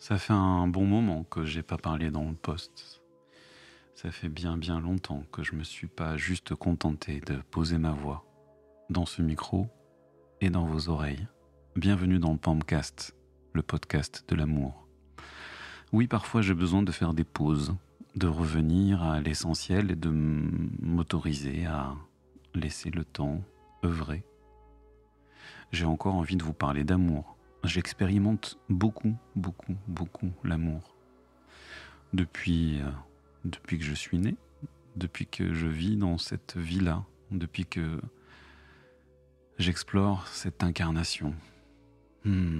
Ça fait un bon moment que j'ai pas parlé dans le post. Ça fait bien longtemps que je me suis pas juste contenté de poser ma voix dans ce micro et dans vos oreilles. Bienvenue dans le Pamcast, le podcast de l'amour. Oui, parfois j'ai besoin de faire des pauses, de revenir à l'essentiel et de m'autoriser à laisser le temps œuvrer. J'ai encore envie de vous parler d'amour. J'expérimente beaucoup l'amour. Depuis que je suis né, depuis que je vis dans cette vie-là, depuis que j'explore cette incarnation. Je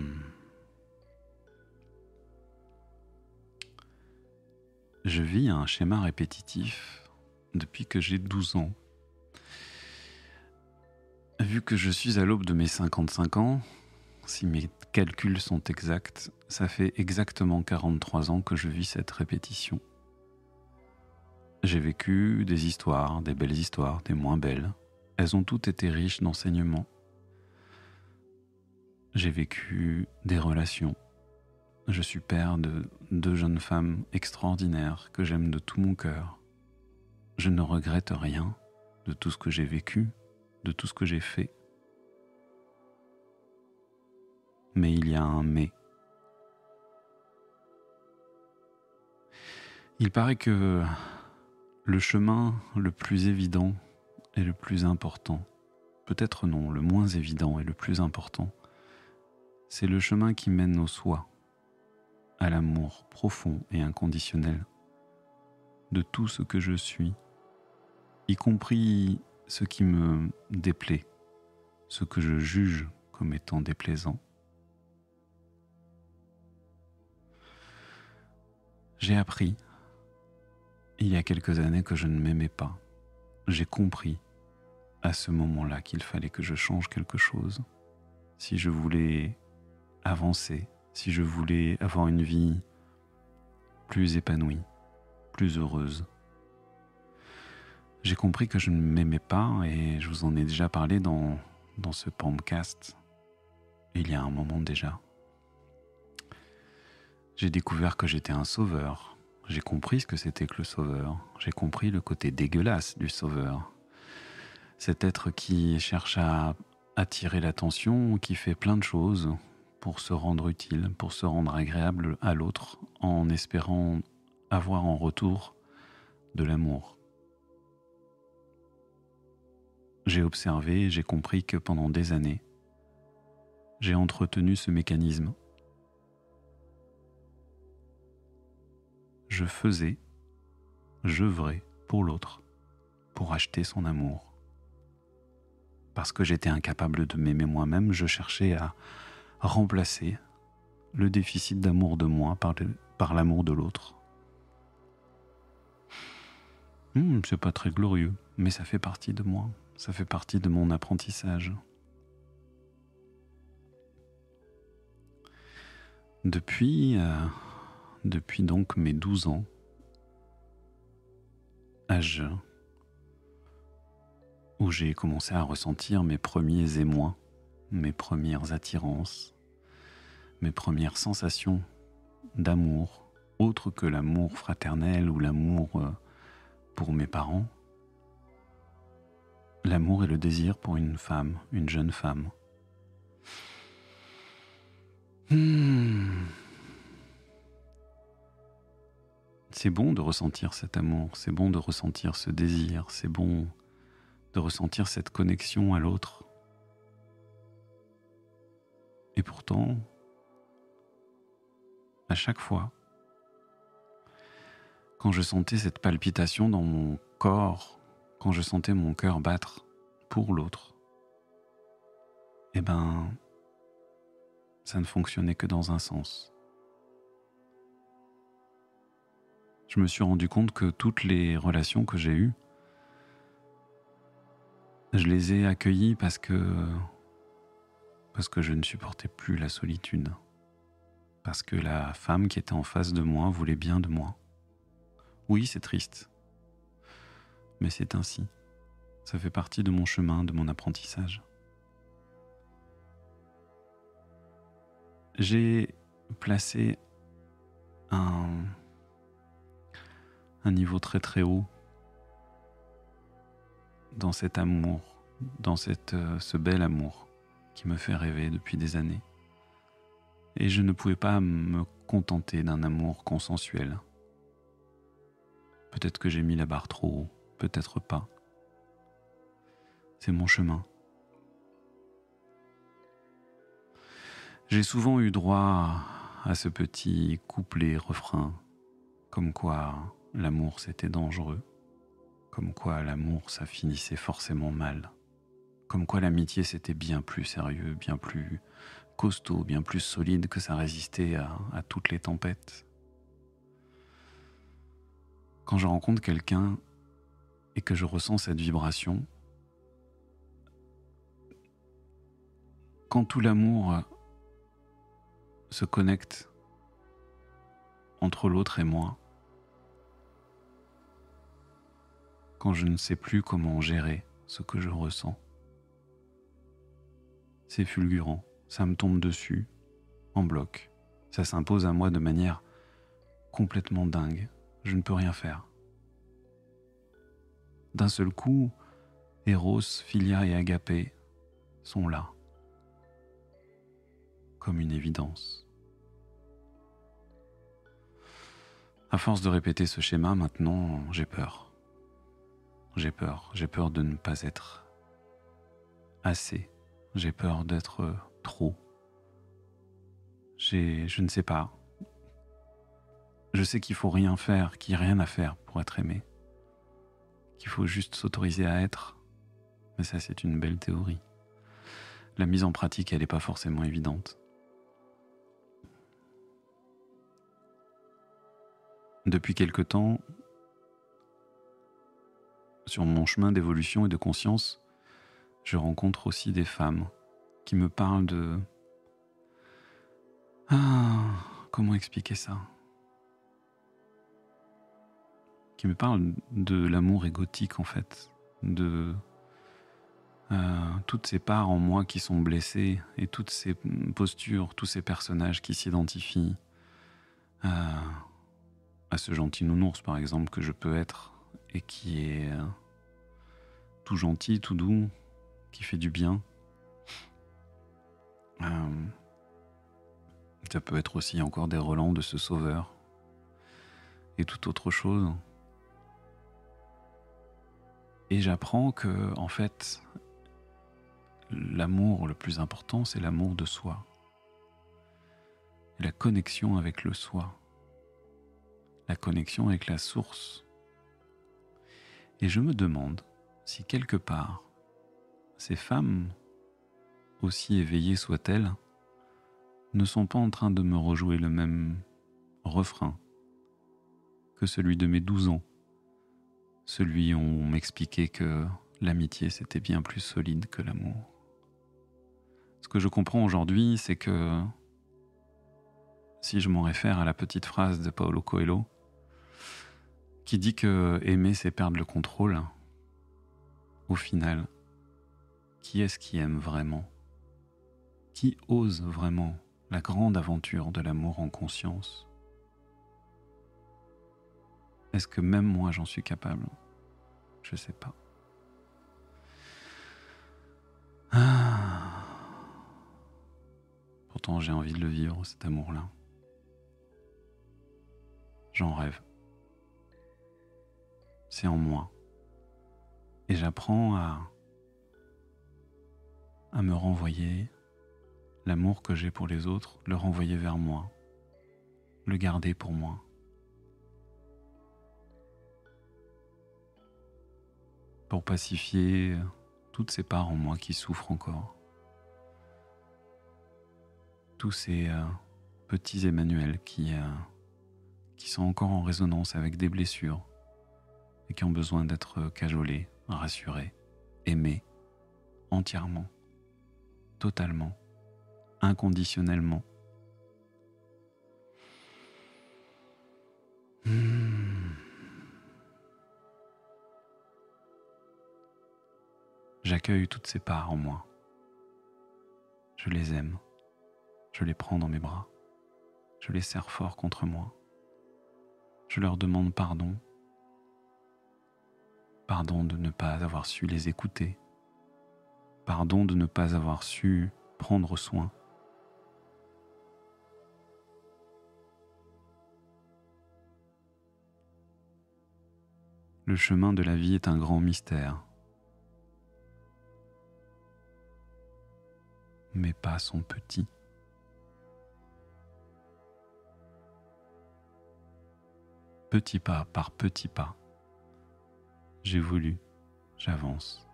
vis un schéma répétitif depuis que j'ai 12 ans. Vu que je suis à l'aube de mes 55 ans, si mes calculs sont exacts, ça fait exactement 43 ans que je vis cette répétition. J'ai vécu des histoires, des belles histoires, des moins belles. Elles ont toutes été riches d'enseignements. J'ai vécu des relations. Je suis père de 2 jeunes femmes extraordinaires que j'aime de tout mon cœur. Je ne regrette rien de tout ce que j'ai vécu, de tout ce que j'ai fait. Mais il y a un mais. Il paraît que le chemin le plus évident et le plus important, peut-être non, le moins évident et le plus important, c'est le chemin qui mène au soi, à l'amour profond et inconditionnel de tout ce que je suis, y compris ce qui me déplaît, ce que je juge comme étant déplaisant. J'ai appris, il y a quelques années, que je ne m'aimais pas. J'ai compris à ce moment-là qu'il fallait que je change quelque chose. Si je voulais avancer, si je voulais avoir une vie plus épanouie, plus heureuse. J'ai compris que je ne m'aimais pas et je vous en ai déjà parlé dans ce podcast il y a un moment déjà. J'ai découvert que j'étais un sauveur. J'ai compris ce que c'était que le sauveur. J'ai compris le côté dégueulasse du sauveur. Cet être qui cherche à attirer l'attention, qui fait plein de choses pour se rendre utile, pour se rendre agréable à l'autre, en espérant avoir en retour de l'amour. J'ai observé, j'ai compris que pendant des années, j'ai entretenu ce mécanisme. Je faisais, j'œuvrais pour l'autre, pour acheter son amour. Parce que j'étais incapable de m'aimer moi-même, je cherchais à remplacer le déficit d'amour de moi par l'amour de l'autre. C'est pas très glorieux, mais ça fait partie de moi, ça fait partie de mon apprentissage. Depuis donc mes 12 ans, âge où j'ai commencé à ressentir mes premiers émois, mes premières attirances, mes premières sensations d'amour, autre que l'amour fraternel ou l'amour pour mes parents, l'amour et le désir pour une femme, une jeune femme. C'est bon de ressentir cet amour, c'est bon de ressentir ce désir, c'est bon de ressentir cette connexion à l'autre. Et pourtant, à chaque fois, quand je sentais cette palpitation dans mon corps, quand je sentais mon cœur battre pour l'autre, ça ne fonctionnait que dans un sens. Je me suis rendu compte que toutes les relations que j'ai eues, je les ai accueillies parce que je ne supportais plus la solitude. Parce que la femme qui était en face de moi voulait bien de moi. Oui, c'est triste. Mais c'est ainsi. Ça fait partie de mon chemin, de mon apprentissage. J'ai placé un niveau très très haut dans cet amour, dans ce bel amour qui me fait rêver depuis des années. Et je ne pouvais pas me contenter d'un amour consensuel. Peut-être que j'ai mis la barre trop haut, peut-être pas. C'est mon chemin. J'ai souvent eu droit à ce petit couplet-refrain, comme quoi l'amour c'était dangereux, comme quoi l'amour ça finissait forcément mal, comme quoi l'amitié c'était bien plus sérieux, bien plus costaud, bien plus solide, que ça résistait à toutes les tempêtes. Quand je rencontre quelqu'un et que je ressens cette vibration, quand tout l'amour se connecte entre l'autre et moi, quand je ne sais plus comment gérer ce que je ressens, c'est fulgurant, ça me tombe dessus, en bloc, ça s'impose à moi de manière complètement dingue, je ne peux rien faire. D'un seul coup, Eros, Philia et Agapé sont là, comme une évidence. À force de répéter ce schéma, maintenant, j'ai peur. J'ai peur de ne pas être assez. J'ai peur d'être trop. Je ne sais pas. Je sais qu'il faut rien faire, qu'il n'y a rien à faire pour être aimé. Qu'il faut juste s'autoriser à être. Mais ça, c'est une belle théorie. La mise en pratique, elle n'est pas forcément évidente. Depuis quelque temps, sur mon chemin d'évolution et de conscience, je rencontre aussi des femmes qui me parlent de... comment expliquer ça ? Qui me parlent de l'amour égotique en fait, de toutes ces parts en moi qui sont blessées et toutes ces postures, tous ces personnages qui s'identifient à ce gentil nounours par exemple que je peux être et qui est tout gentil, tout doux, qui fait du bien. Ça peut être aussi encore des relents de ce sauveur et toute autre chose. Et j'apprends que, en fait, l'amour le plus important, c'est l'amour de soi. Et la connexion avec le soi. La connexion avec la source. Et je me demande si quelque part, ces femmes, aussi éveillées soient-elles, ne sont pas en train de me rejouer le même refrain que celui de mes 12 ans. Celui où on m'expliquait que l'amitié c'était bien plus solide que l'amour. Ce que je comprends aujourd'hui, c'est que si je m'en réfère à la petite phrase de Paulo Coelho, qui dit que aimer c'est perdre le contrôle, au final, qui est-ce qui aime vraiment ? Qui ose vraiment la grande aventure de l'amour en conscience ? Est-ce que même moi j'en suis capable ? Je sais pas. Pourtant j'ai envie de le vivre, cet amour-là. J'en rêve. C'est en moi. Et j'apprends à me renvoyer l'amour que j'ai pour les autres, le renvoyer vers moi, le garder pour moi. Pour pacifier toutes ces parts en moi qui souffrent encore. Tous ces petits Emmanuel qui sont encore en résonance avec des blessures et qui ont besoin d'être cajolés, rassurés, aimés, entièrement, totalement, inconditionnellement. J'accueille toutes ces parts en moi. Je les aime. Je les prends dans mes bras. Je les serre fort contre moi. Je leur demande pardon. Pardon de ne pas avoir su les écouter. Pardon de ne pas avoir su prendre soin. Le chemin de la vie est un grand mystère. Mes pas sont petits. Petit pas par petit pas, j'évolue, j'avance,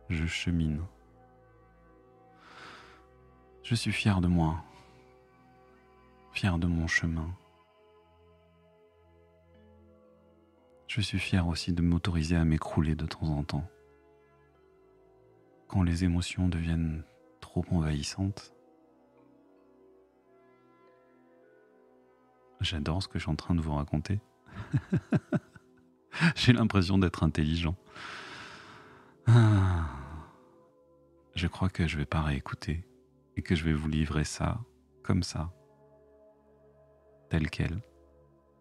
je chemine. Je suis fier de moi, fier de mon chemin. Je suis fier aussi de m'autoriser à m'écrouler de temps en temps. Quand les émotions deviennent trop envahissantes, j'adore ce que je suis en train de vous raconter. J'ai l'impression d'être intelligent. Je crois que je vais pas réécouter et que je vais vous livrer ça, comme ça, tel quel,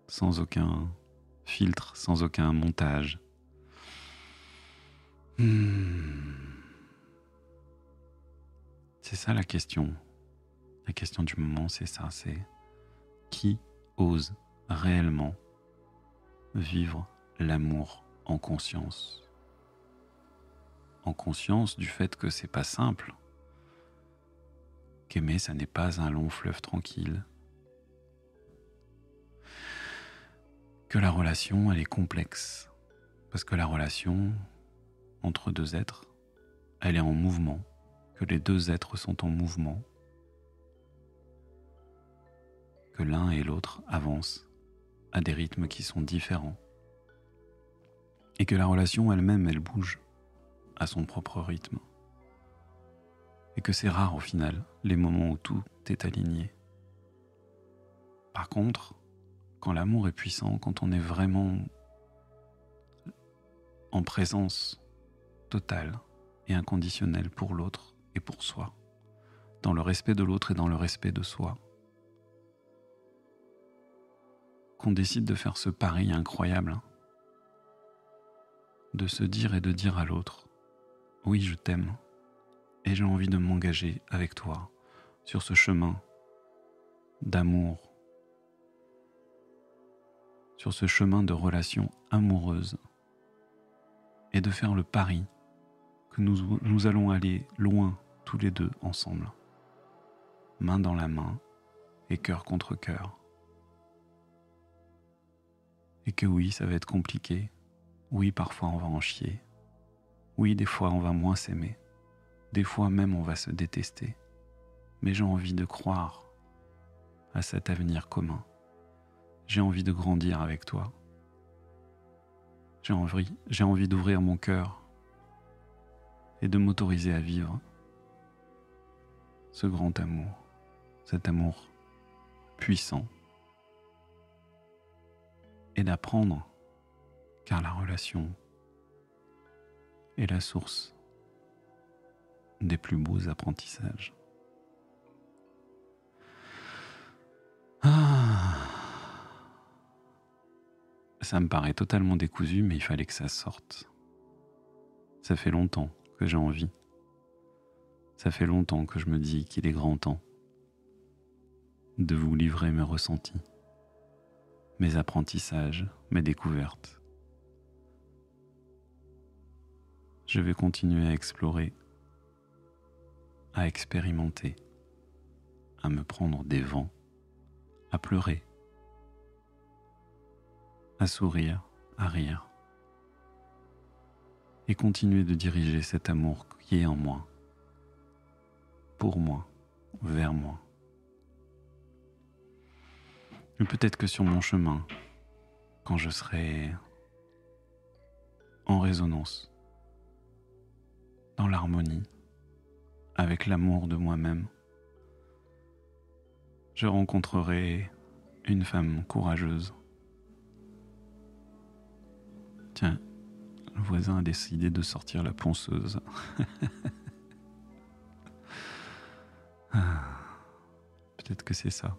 sans aucun filtre, sans aucun montage. C'est ça la question. La question du moment, c'est ça, c'est qui ose réellement vivre l'amour en conscience. En conscience du fait que c'est pas simple, qu'aimer ça n'est pas un long fleuve tranquille, que la relation elle est complexe, parce que la relation entre deux êtres, elle est en mouvement, que les deux êtres sont en mouvement, que l'un et l'autre avancent à des rythmes qui sont différents, et que la relation elle-même elle bouge à son propre rythme. Et que c'est rare au final, les moments où tout est aligné. Par contre, quand l'amour est puissant, quand on est vraiment en présence totale et inconditionnelle pour l'autre et pour soi, dans le respect de l'autre et dans le respect de soi, qu'on décide de faire ce pari incroyable, de se dire et de dire à l'autre, oui, je t'aime, et j'ai envie de m'engager avec toi sur ce chemin d'amour, sur ce chemin de relation amoureuse, et de faire le pari que nous allons aller loin tous les deux ensemble, main dans la main et cœur contre cœur. Et que oui, ça va être compliqué, oui, parfois on va en chier, oui, des fois on va moins s'aimer, des fois même on va se détester, mais j'ai envie de croire à cet avenir commun. J'ai envie de grandir avec toi. J'ai envie d'ouvrir mon cœur et de m'autoriser à vivre ce grand amour, cet amour puissant, et d'apprendre, car la relation est la source des plus beaux apprentissages. Ça me paraît totalement décousu, mais il fallait que ça sorte. Ça fait longtemps que j'ai envie. Ça fait longtemps que je me dis qu'il est grand temps de vous livrer mes ressentis, mes apprentissages, mes découvertes. Je vais continuer à explorer, à expérimenter, à me prendre des vents, à pleurer, à sourire, à rire, et continuer de diriger cet amour qui est en moi, pour moi, vers moi. Et peut-être que sur mon chemin, quand je serai en résonance, dans l'harmonie, avec l'amour de moi-même, je rencontrerai une femme courageuse. Tiens, le voisin a décidé de sortir la ponceuse. Peut-être que c'est ça.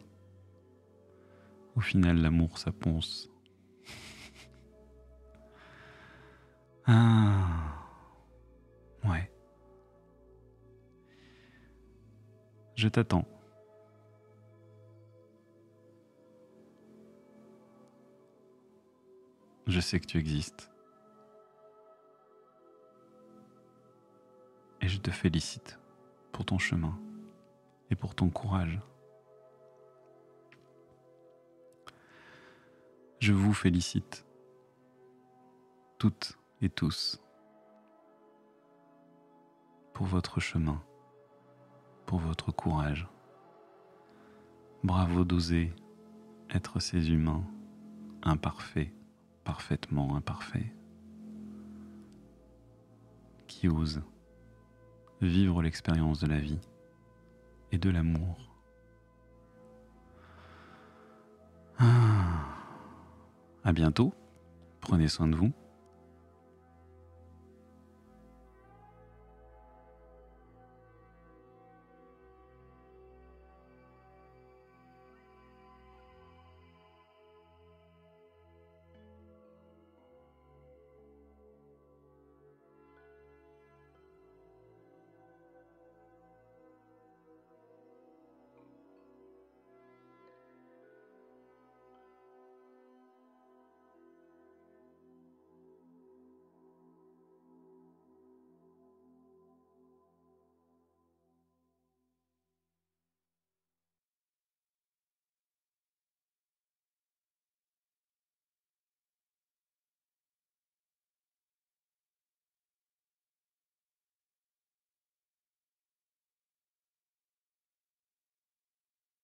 Au final, l'amour, ça ponce. Ah, ouais. Je t'attends. Je sais que tu existes. Et je te félicite pour ton chemin et pour ton courage. Je vous félicite, toutes et tous, pour votre chemin, pour votre courage. Bravo d'oser être ces humains imparfaits, parfaitement imparfaits, qui osent vivre l'expérience de la vie et de l'amour. À bientôt, prenez soin de vous.